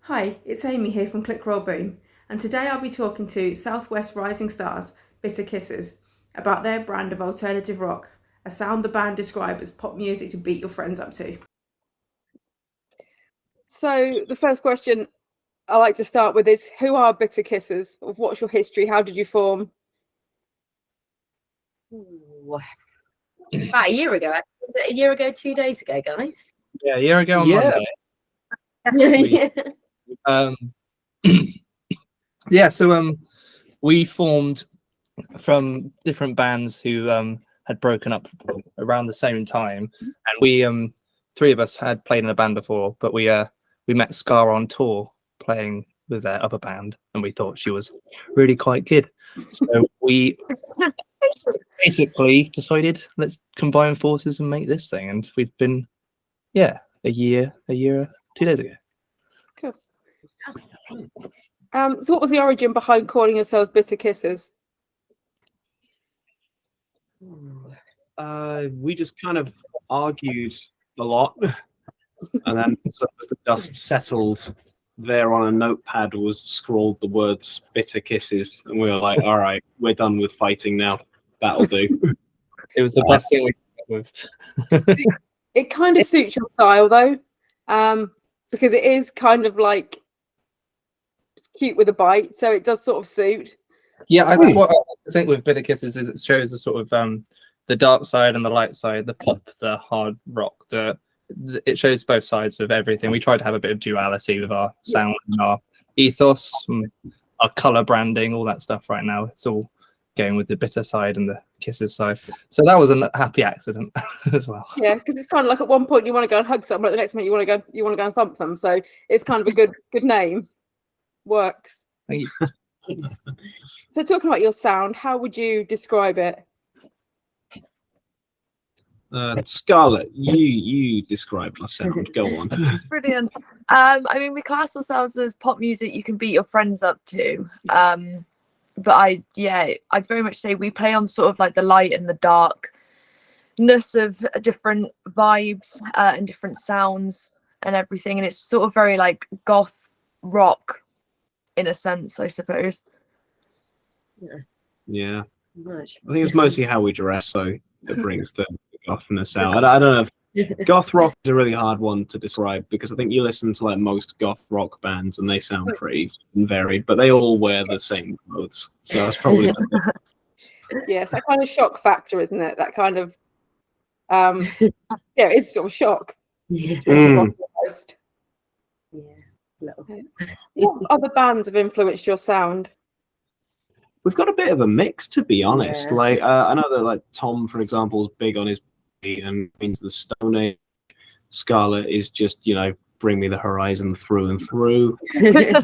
Hi, it's Amy here from Click Roll Boom, and today I'll be talking to Southwest Rising Stars, Bitter Kisses, about their brand of alternative rock, a sound the band describe as pop music to beat your friends up to. So the first question I like to start with is, who are Bitter Kisses? What's your history? How did you form? Ooh, about a year ago. Was it a year ago, 2 days ago, guys? Yeah, a year ago on Yeah. Monday. So we formed from different bands who had broken up around the same time, and we three of us had played in a band before, but we met Scar on tour playing with their other band, and we thought she was really quite good, so we basically decided, let's combine forces and make this thing, and we've been a year 2 days ago. Cool. So what was the origin behind calling yourselves Bitter Kisses? We just kind of argued a lot, and then as the dust settled, there on a notepad was scrawled the words "bitter kisses," and we were like, "All right, we're done with fighting now. That'll do." It was the best thing we could with. It kind of suits your style though, because it is kind of like cute with a bite, so it does sort of suit. Yeah, that's what I think with Bitter Kisses is it shows the sort of the dark side and the light side, the pop, the hard rock, it shows both sides of everything. We tried to have a bit of duality with our sound and our ethos, and our color branding, all that stuff. Right now, it's all going with the bitter side and the kisses side. So that was a happy accident as well. Yeah, because it's kind of like at one point you want to go and hug someone, at the next minute you want to go and thump them. So it's kind of a good name. Works. Thank you. So talking about your sound, how would you describe it? Scarlett, you described our sound. Go on. Brilliant. I mean, we class ourselves as pop music you can beat your friends up to. But I'd very much say we play on sort of like the light and the darkness of different vibes and different sounds and everything. And it's sort of very like goth rock in a sense, I suppose. Yeah. I think it's mostly how we dress though that brings the gothness out. I don't know if goth rock is a really hard one to describe, because I think you listen to like most goth rock bands and they sound pretty varied, but they all wear the same clothes, so that's probably Yes, that kind of shock factor, isn't it? That kind of it's sort of shock. Yeah. What other bands have influenced your sound? We've got a bit of a mix, to be honest. Yeah. Like I know that like Tom, for example, is big on his beat and means the Stone Age. Scarlett is just, bring me the horizon through and through. I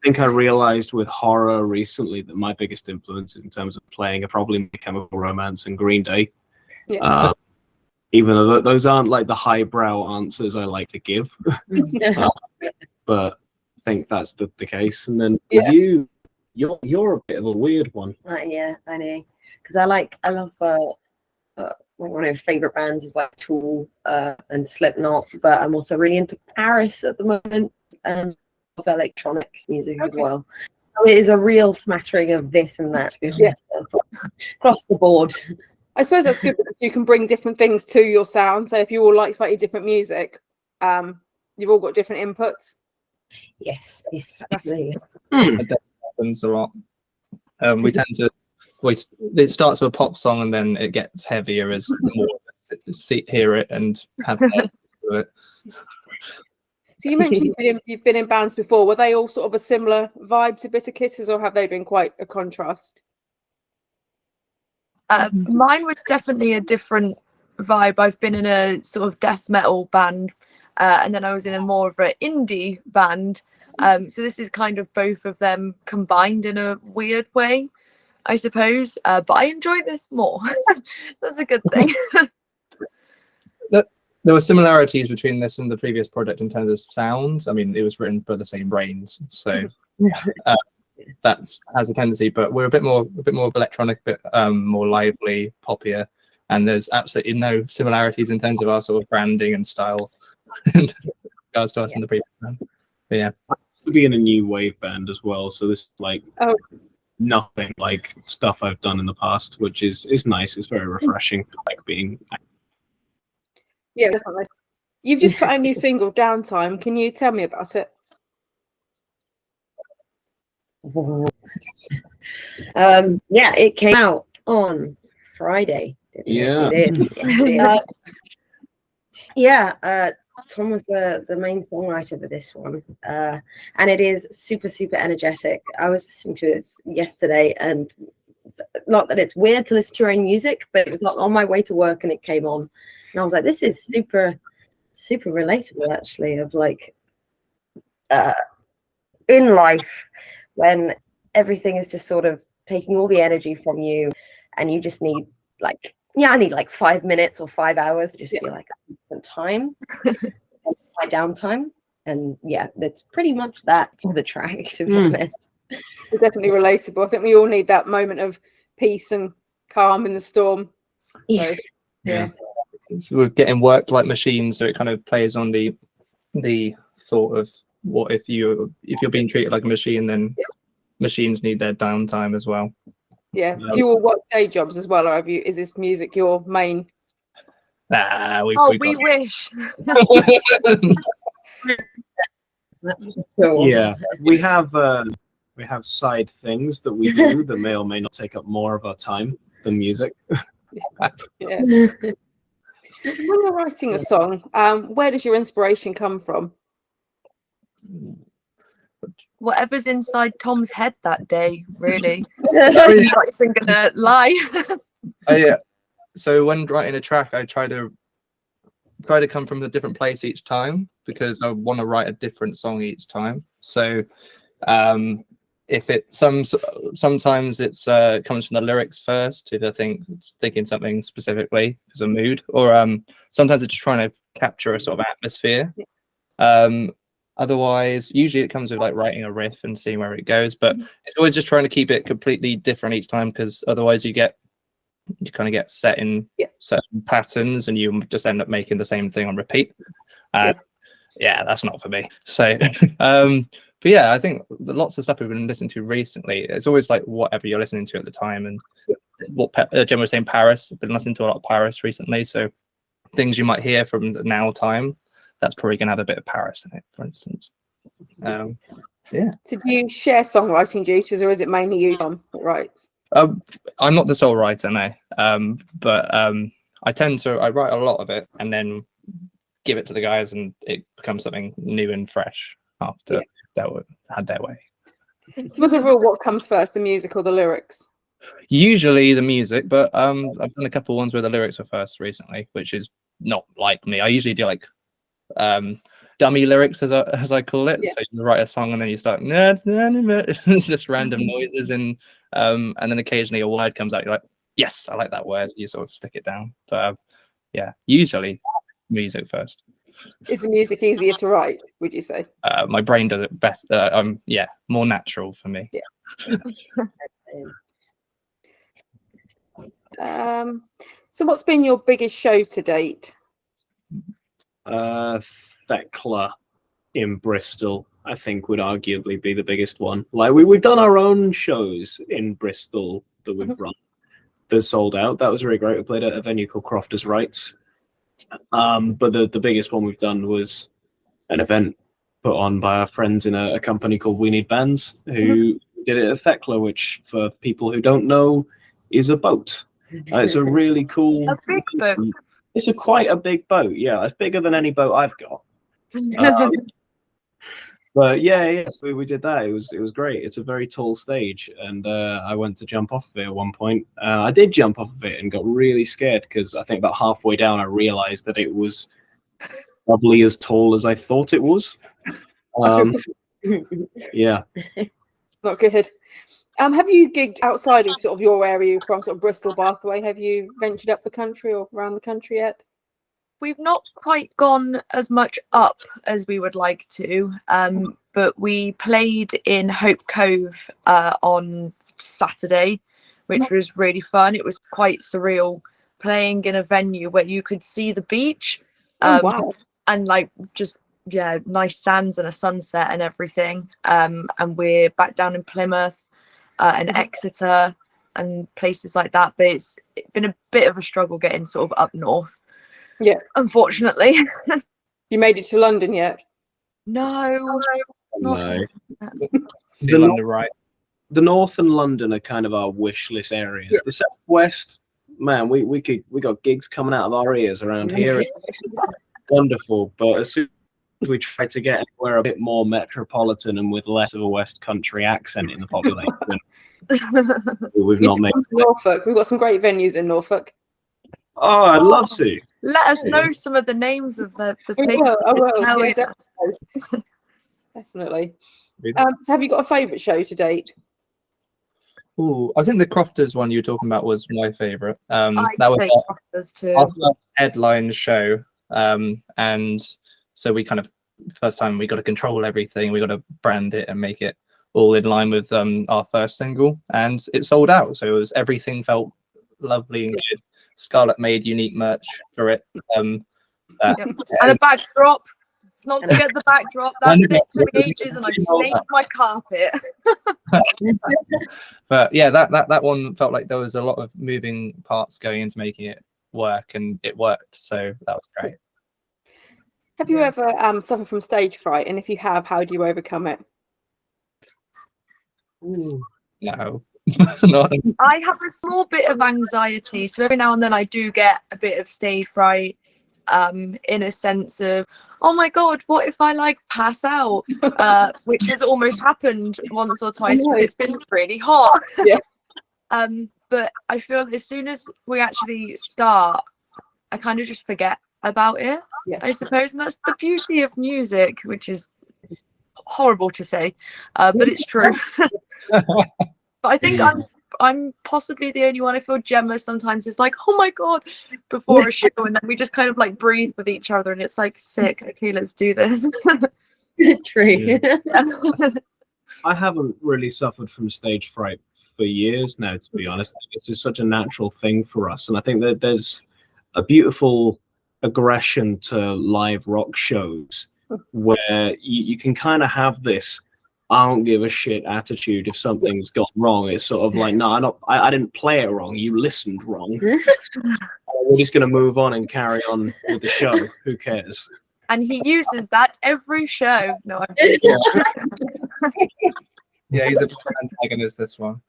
think I realized with horror recently that my biggest influences in terms of playing are probably My Chemical Romance and Green Day. Yeah. Even though those aren't like the highbrow answers I like to give. But I think that's the case. And then you're a bit of a weird one. Yeah, I know. Because I love one of my favorite bands is like Tool and Slipknot, but I'm also really into Paris at the moment and of electronic music as well. So it is a real smattering of this and that, to be honest, across the board. I suppose that's good because you can bring different things to your sound. So if you all like slightly different music, you've all got different inputs. Yes, absolutely. That happens a lot. We tend to it starts with a pop song and then it gets heavier as more hear it and have to it. So you mentioned you've been in bands before. Were they all sort of a similar vibe to Bitter Kisses, or have they been quite a contrast? Mine was definitely a different vibe. I've been in a sort of death metal band, and then I was in a more of an indie band. So this is kind of both of them combined in a weird way, I suppose. But I enjoy this more. That's a good thing. There were similarities between this and the previous project in terms of sound. I mean, it was written by the same brains, so that has a tendency. But we're a bit more of electronic, a bit more lively, poppier, and there's absolutely no similarities in terms of our sort of branding and style in regards to us in the previous band. Yeah. To be in a new wave band as well, so this is like Oh. nothing like stuff I've done in the past, which is nice. It's very refreshing, like being. Yeah, definitely. You've just put out a new single, Downtime. Can you tell me about it? Yeah, it came out on Friday. Yeah. It did. Yes, it did. Yeah, Tom was the main songwriter for this one, and it is super energetic. I was listening to it yesterday, and not that it's weird to listen to your own music, but it was on my way to work and it came on, and I was like, this is super relatable actually, of like in life when everything is just sort of taking all the energy from you, and you just need like, I need like 5 minutes or 5 hours, just feel like some time, my downtime. And yeah, that's pretty much that for the track, to be honest. It's definitely relatable. I think we all need that moment of peace and calm in the storm. Yeah. So, yeah. So we're getting worked like machines, so it kind of plays on the thought of what if you're being treated like a machine, then machines need their downtime as well. Yeah. Do you all work day jobs as well, or is this music your main? Nah, We wish. That's cool. Yeah, we have side things that we do that may or may not take up more of our time than music. Yeah. So when you're writing a song, where does your inspiration come from? Whatever's inside Tom's head that day, really. Not even gonna lie. So when writing a track, I try to come from a different place each time, because I want to write a different song each time. So if it sometimes it's comes from the lyrics first, if I thinking something specifically as a mood, or sometimes it's just trying to capture a sort of atmosphere. Otherwise, usually it comes with like writing a riff and seeing where it goes, but it's always just trying to keep it completely different each time, because otherwise you kind of get set in certain patterns and you just end up making the same thing on repeat. Yeah, that's not for me. So but yeah, I think lots of stuff we've been listening to recently, it's always like whatever you're listening to at the time. And what Jen was saying, Paris, I've been listening to a lot of Paris recently, so things you might hear from the now time, that's probably gonna have a bit of Paris in it, for instance. Yeah. So do you share songwriting duties, or is it mainly you, Tom, that writes? I'm not the sole writer, no. But I write a lot of it and then give it to the guys, and it becomes something new and fresh after they had their way. So as a rule, what comes first, the music or the lyrics? Usually the music, but I've done a couple ones where the lyrics were first recently, which is not like me. I usually do like dummy lyrics, as I call it. So you write a song and then you start it's just random noises, and then occasionally a word comes out, you're like, yes, I like that word, you sort of stick it down. But yeah, usually music first. Is the music easier to write, would you say? My brain does it best. More natural for me. So what's been your biggest show to date? Thekla in Bristol, I think, would arguably be the biggest one. Like we've done our own shows in Bristol that we've run that sold out. That was really great. We played at a venue called Crofters Rights. But the biggest one we've done was an event put on by our friends in a company called We Need Bands, who did it at Thekla, which, for people who don't know, is a boat. It's a really cool, a big boat. It's quite a big boat. Yeah, it's bigger than any boat I've got. But yes, we did that. It was great. It's a very tall stage, and I went to jump off of it at one point. I did jump off of it and got really scared, because I think about halfway down I realized that it was probably as tall as I thought it was. Yeah. Not good. Have you gigged outside of sort of your area, from sort of Bristol, Bathway? Have you ventured up the country or around the country yet? We've not quite gone as much up as we would like to, but we played in Hope Cove on Saturday, which was really fun. It was quite surreal, playing in a venue where you could see the beach, Wow. and like just nice sands and a sunset and everything. And we're back down in Plymouth and Exeter and places like that. But it's been a bit of a struggle getting sort of up north. Yeah. Unfortunately. You made it to London yet? No. No. The London, right? The North and London are kind of our wish list areas. Yeah. The Southwest, man, we got gigs coming out of our ears around here. It's wonderful, but as soon as we try to get anywhere a bit more metropolitan and with less of a West Country accent in the population, we've not made. Norfolk. We've got some great venues in Norfolk. Oh, I'd love to. Let us know some of the names of the We places. will, I will. Hell Yeah, yeah. definitely. Really? So have you got a favourite show to date? Ooh, I think the Crofters one you were talking about was my favourite. I'd That was say Crofters too. our first headline show, and so we kind of first time we got to control everything. We got to brand it and make it all in line with our first single, and it sold out. So everything felt lovely and good. Scarlett made unique merch for it. And a backdrop. Let's not forget the backdrop. That thing took ages and I've stained my carpet. But yeah, that one felt like there was a lot of moving parts going into making it work, and it worked. So that was great. Have you ever suffered from stage fright? And if you have, how do you overcome it? Ooh. No. Not I have a small bit of anxiety, so every now and then I do get a bit of stage fright, in a sense of, oh my god, what if I like pass out, which has almost happened once or twice because it's been really hot. Yeah. But I feel as soon as we actually start, I kind of just forget about it. Yeah. I suppose, and that's the beauty of music, which is horrible to say, but it's true. But I think I'm possibly the only one. I feel Gemma sometimes is like, oh my god, before a show, and then we just kind of like breathe with each other, and it's like, sick. Okay, let's do this. True. I haven't really suffered from stage fright for years now, to be honest. It's just such a natural thing for us, and I think that there's a beautiful aggression to live rock shows where you can kind of have this I don't give a shit attitude if something's gone wrong. It's sort of like, no, I didn't play it wrong. You listened wrong. We're just going to move on and carry on with the show. Who cares? And he uses that every show. No, I'm kidding. Yeah, he's a antagonist, this one.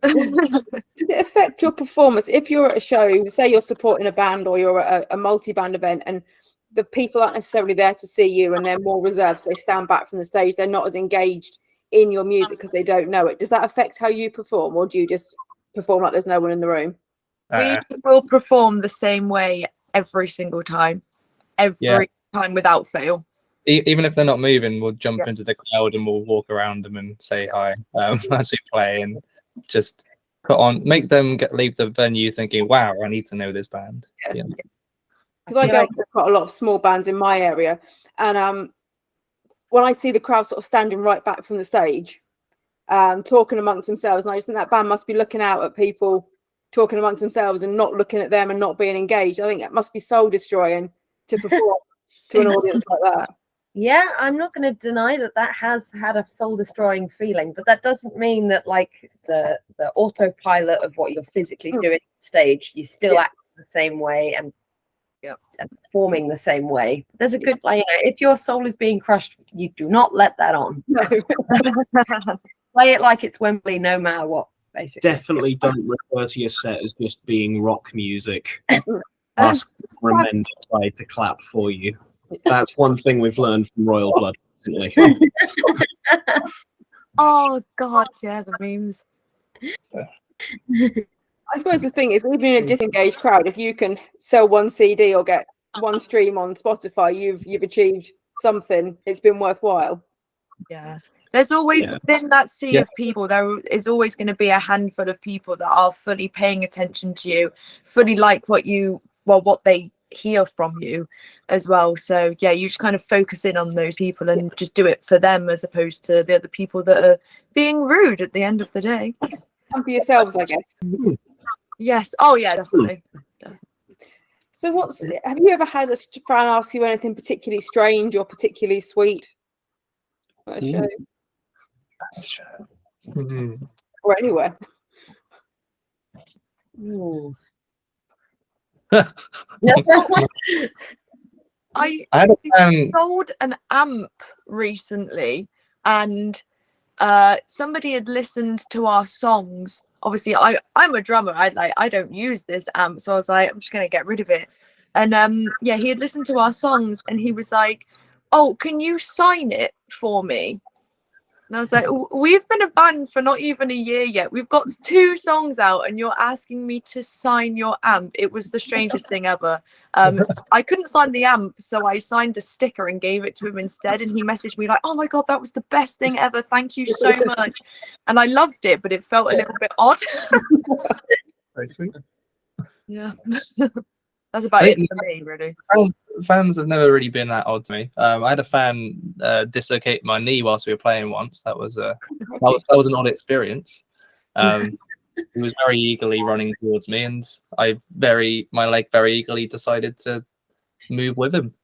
Does it affect your performance if you're at a show, say you're supporting a band or you're at a multi-band event and the people aren't necessarily there to see you and they're more reserved, so they stand back from the stage, they're not as engaged in your music because they don't know it? Does that affect how you perform, or do you just perform like there's no one in the room? We will perform the same way every single time. Every time without fail. Even if they're not moving, we'll jump into the crowd and we'll walk around them and say hi as we play, and just make them leave the venue thinking, wow, I need to know this band. Yeah. Because I go to quite a lot of small bands in my area, and when I see the crowd sort of standing right back from the stage, talking amongst themselves, and I just think that band must be looking out at people talking amongst themselves and not looking at them and not being engaged. I think it must be soul destroying to perform to an audience like that. Yeah, I'm not going to deny that has had a soul destroying feeling, but that doesn't mean that like the autopilot of what you're physically doing on stage, you still act the same way and performing the same way. There's a good, if your soul is being crushed, you do not let that on. No. Play it like it's Wembley, no matter what. Basically, definitely don't refer to your set as just being rock music. Ask for a men to try to clap for you. That's one thing we've learned from Royal Blood recently. Oh god, yeah, the memes. I suppose the thing is, even in a disengaged crowd, if you can sell one CD or get one stream on Spotify, you've achieved something. It's been worthwhile. Yeah. There's always within that sea of people, there is always going to be a handful of people that are fully paying attention to you, fully like what they hear from you as well. So yeah, you just kind of focus in on those people and just do it for them as opposed to the other people that are being rude at the end of the day. And for yourselves, I guess. Yes. Oh yeah, definitely. So have you ever had a fan ask you anything particularly strange or particularly sweet at a show or anywhere? Ooh. I had a fan. sold an amp recently, and somebody had listened to our songs. Obviously, I'm a drummer. I don't use this amp, so I was like, I'm just gonna get rid of it. And yeah, he had listened to our songs, and he was like, "Oh, can you sign it for me?" And I was like, "We've been a band for not even a year yet. We've got 2 songs out, and you're asking me to sign your amp." It was the strangest thing ever. I couldn't sign the amp, so I signed a sticker and gave it to him instead. And he messaged me like, "Oh my God, that was the best thing ever. Thank you so much." And I loved it, but it felt a little bit odd. Very sweet. Yeah. That's about it for me, really. Fans have never really been that odd to me. I had a fan dislocate my knee whilst we were playing once. That was an odd experience. He was very eagerly running towards me, and my leg very eagerly decided to move with him.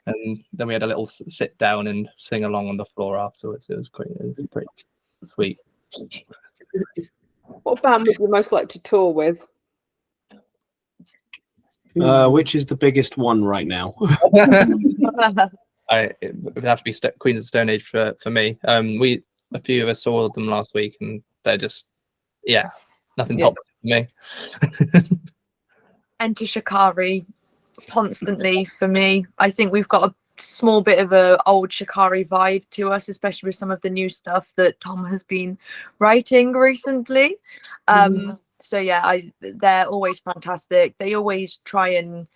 And then we had a little sit down and sing along on the floor afterwards. It was great. It was pretty sweet. What band would you most like to tour with? Which is the biggest one right now? It would have to be Queens of the Stone Age for me. A few of us saw them last week, and they're just nothing pops for me. Enter Shikari constantly for me. I think we've got a small bit of a old Shikari vibe to us, especially with some of the new stuff that Tom has been writing recently. So yeah, they're always fantastic. They always try and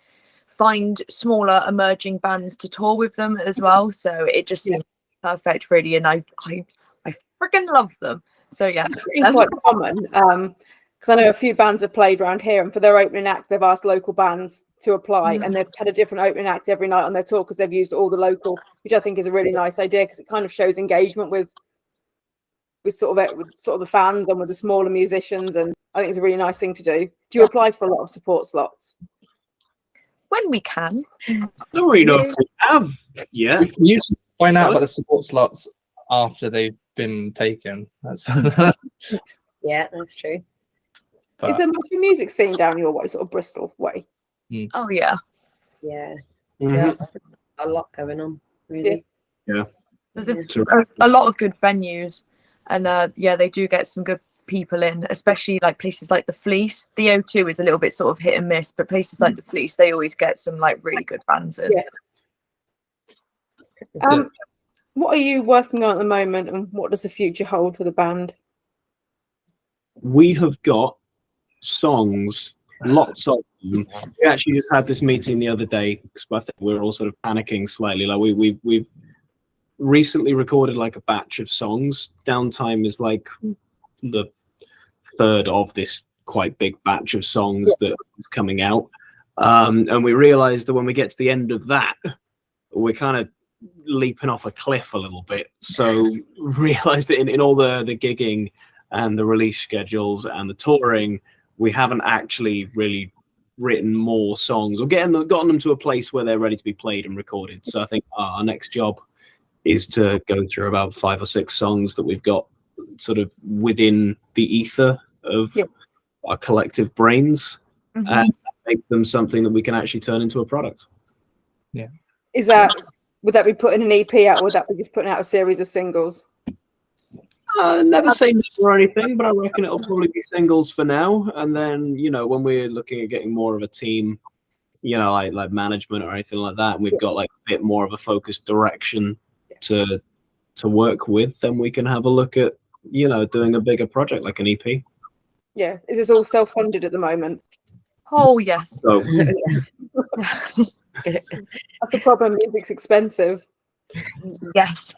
find smaller emerging bands to tour with them as well. So it just seems perfect, really. And I freaking love them. So yeah, It's quite common because I know a few bands have played around here, and for their opening act, they've asked local bands to apply, and they've had a different opening act every night on their tour because they've used all the local, which I think is a really nice idea because it kind of shows engagement with sort of the fans and with the smaller musicians, and I think it's a really nice thing to do. Do you apply for a lot of support slots? when we can. I don't really know if we have yet. We can usually find out about the support slots after they've been taken. That's Yeah, that's true. Is there much of a music scene down your way, sort of Bristol way? Oh yeah. Yeah, Mhm. a lot going on, really. There's a lot of good venues, and yeah, they do get some good people in, especially like places like the Fleece. The O2 is a little bit sort of hit and miss, but places like the Fleece, they always get some like really good bands in. Yeah. What are you working on at the moment, and what does the future hold for the band? We have got songs, lots of them. We actually just had this meeting the other day because I think we're all sort of panicking slightly. Like we've recently recorded like a batch of songs. Downtime is like the third of this quite big batch of songs that is coming out, and we realized that when we get to the end of that, we're kind of leaping off a cliff a little bit. So realized that in all the gigging and the release schedules and the touring, we haven't actually really written more songs or gotten them to a place where they're ready to be played and recorded. So I think our next job is to go through about 5 or 6 songs that we've got sort of within the ether of our collective brains, and make them something that we can actually turn into a product. Would that be putting an EP out, or would that be just putting out a series of singles? Never say never or anything, but I reckon it'll probably be singles for now. And then, when we're looking at getting more of a team, like management or anything like that, and we've got like a bit more of a focused direction to work with, then we can have a look at, doing a bigger project like an EP. Yeah. Is this all self-funded at the moment? Oh yes. So That's the problem. Music's expensive. Yes.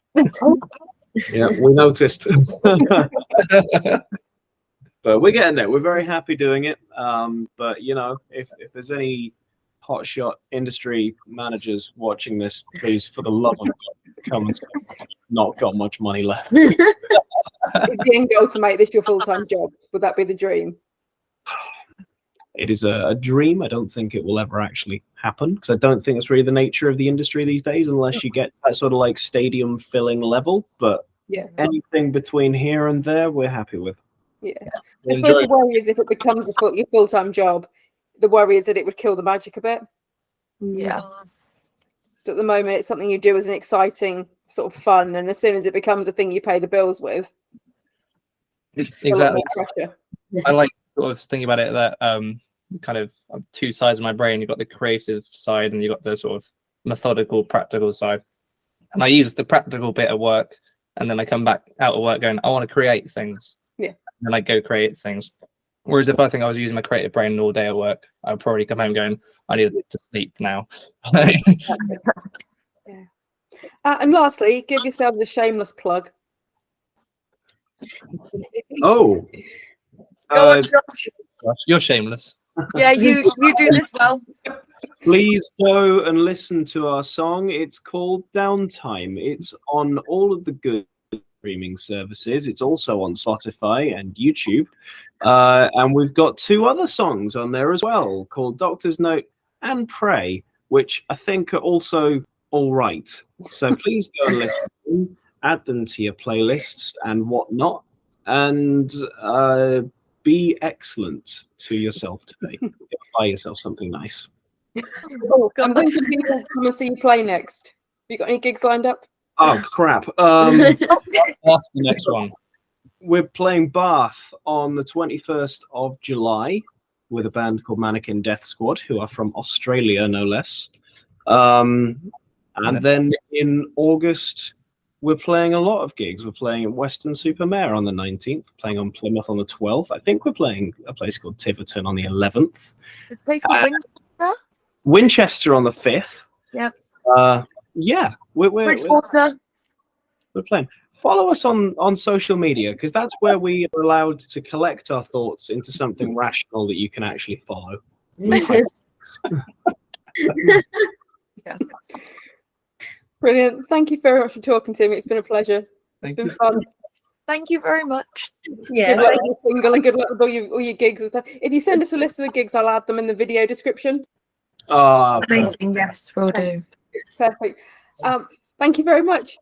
yeah, we noticed. But we're getting there. We're very happy doing it. But if there's any hotshot industry managers watching this, please, for the love of God, come and say, not got much money left. Is the end goal to make this your full-time job? Would that be the dream? it is a dream. I don't think it will ever actually happen because I don't think it's really the nature of the industry these days, unless you get that sort of like stadium filling level. But Yeah. anything between here and there, we're happy with. Yeah. I We suppose enjoy the worry is if it becomes your full-time job, the worry is that it would kill the magic a bit. Yeah. At the moment, it's something you do as an exciting sort of fun, and as soon as it becomes a thing you pay the bills with, a lot exactly. more pressure. I like sort of thinking about it that kind of two sides of my brain. You've got the creative side and you've got the sort of methodical, practical side. And I use the practical bit of work, and then I come back out of work going, I want to create things. Yeah. And then I go create things. Whereas if I think I was using my creative brain all day at work, I would probably come home going, I need to sleep now. And lastly, give yourselves a shameless plug. Oh, Go on, Josh. Gosh, you're shameless. Yeah, you do this well. please go and listen to our song. It's called Downtime. It's on all of the good streaming services. It's also on Spotify and YouTube. And we've got 2 other songs on there as well called Doctor's Note and Pray, which I think are also all right. So please go and listen to them, add them to your playlists and whatnot, and be excellent to yourself today. Buy yourself something nice. Oh, God. I'm thinking to come and see you play next. Have you got any gigs lined up? Oh, crap. That's the next one. We're playing Bath on the 21st of July with a band called Mannequin Death Squad, who are from Australia, no less. And then in August, we're playing a lot of gigs. We're playing at Weston-super-Mare on the 19th, playing on Plymouth on the 12th. I think we're playing a place called Tiverton on the 11th. This place called Winchester, Winchester on the 5th. Yep. Yeah, we're Bridgewater. playing. Follow us on social media, because that's where we are allowed to collect our thoughts into something rational that you can actually follow. Brilliant. Thank you very much for talking to me. It's been a pleasure. Thank It's been you. fun. Thank you very much. Yeah, Good luck with your single and good luck with all your gigs and stuff. If you send us a list of the gigs, I'll add them in the video description. Ah, Amazing. Yes, we'll do. Perfect. Thank you very much.